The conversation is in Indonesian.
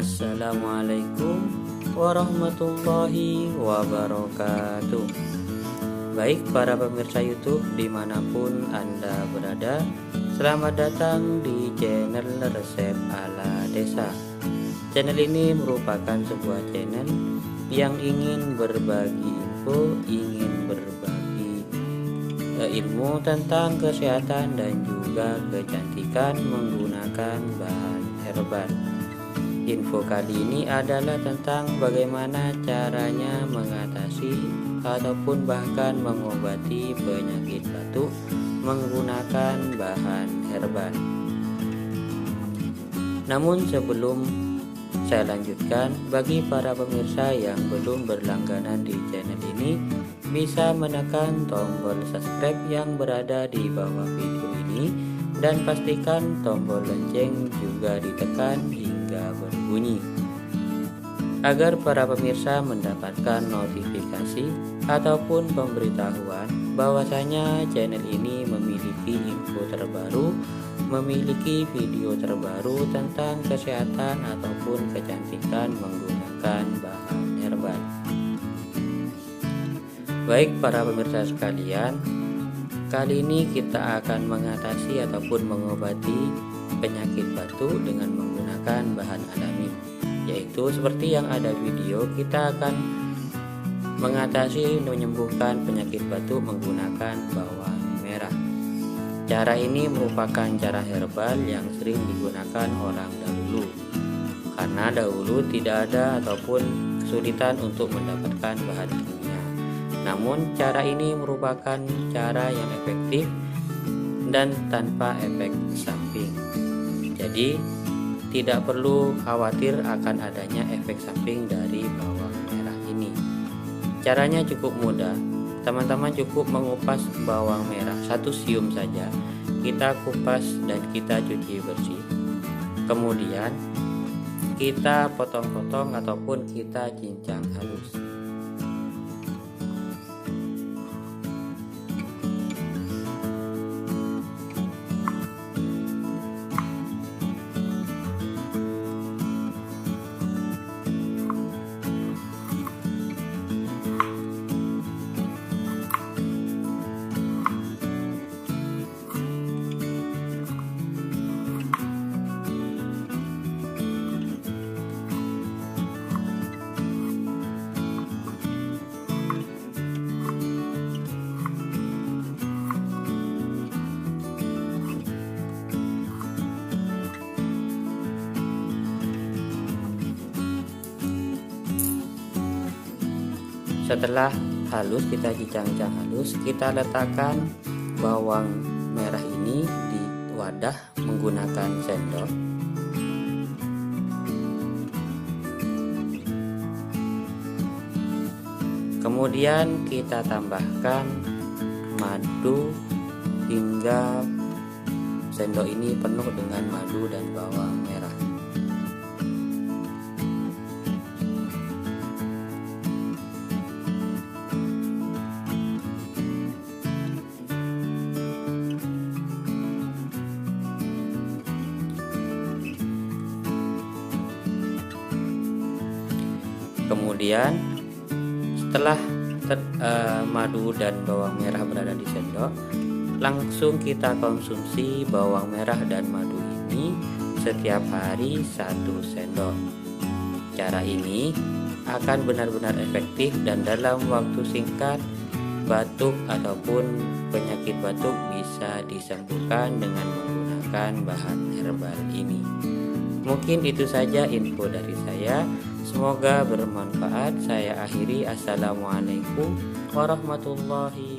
Assalamualaikum warahmatullahi wabarakatuh. Baik para pemirsa YouTube dimanapun Anda berada, selamat datang di channel Resep Ala Desa. Channel ini merupakan sebuah channel yang ingin berbagi info, ingin berbagi ilmu tentang kesehatan dan juga kecantikan menggunakan bahan herbal. Info kali ini adalah tentang bagaimana caranya mengatasi ataupun bahkan mengobati penyakit batuk menggunakan bahan herbal. Namun sebelum saya lanjutkan, bagi para pemirsa yang belum berlangganan di channel ini, bisa menekan tombol subscribe yang berada di bawah video ini dan pastikan tombol lonceng juga ditekan hingga berbunyi agar para pemirsa mendapatkan notifikasi ataupun pemberitahuan bahwasanya channel ini memiliki info terbaru, memiliki video terbaru tentang kesehatan ataupun kecantikan menggunakan bahan herbal. Baik para pemirsa sekalian, kali ini kita akan mengatasi ataupun mengobati penyakit batuk dengan menggunakan bahan alami, yaitu seperti yang ada video, kita akan mengatasi menyembuhkan penyakit batuk menggunakan bawang merah. Cara ini merupakan cara herbal yang sering digunakan orang dahulu, karena dahulu tidak ada ataupun kesulitan untuk mendapatkan bahan kimia. Namun cara ini merupakan cara yang efektif dan tanpa efek samping. Jadi tidak perlu khawatir akan adanya efek samping dari bawang merah ini. Caranya cukup mudah. Teman-teman cukup mengupas bawang merah 1 sium saja. Kita kupas dan kita cuci bersih. Kemudian kita potong-potong ataupun kita cincang halus. Setelah halus, kita cincang halus, kita letakkan bawang merah ini di wadah menggunakan sendok. Kemudian kita tambahkan madu hingga sendok ini penuh dengan madu dan bawang merah. Kemudian setelah madu dan bawang merah berada di sendok, langsung kita konsumsi bawang merah dan madu ini setiap hari 1 sendok. Cara ini akan benar-benar efektif dan dalam waktu singkat batuk ataupun penyakit batuk bisa disembuhkan dengan menggunakan bahan herbal ini. Mungkin itu saja info dari saya. Semoga bermanfaat. Saya akhiri. Assalamualaikum warahmatullahi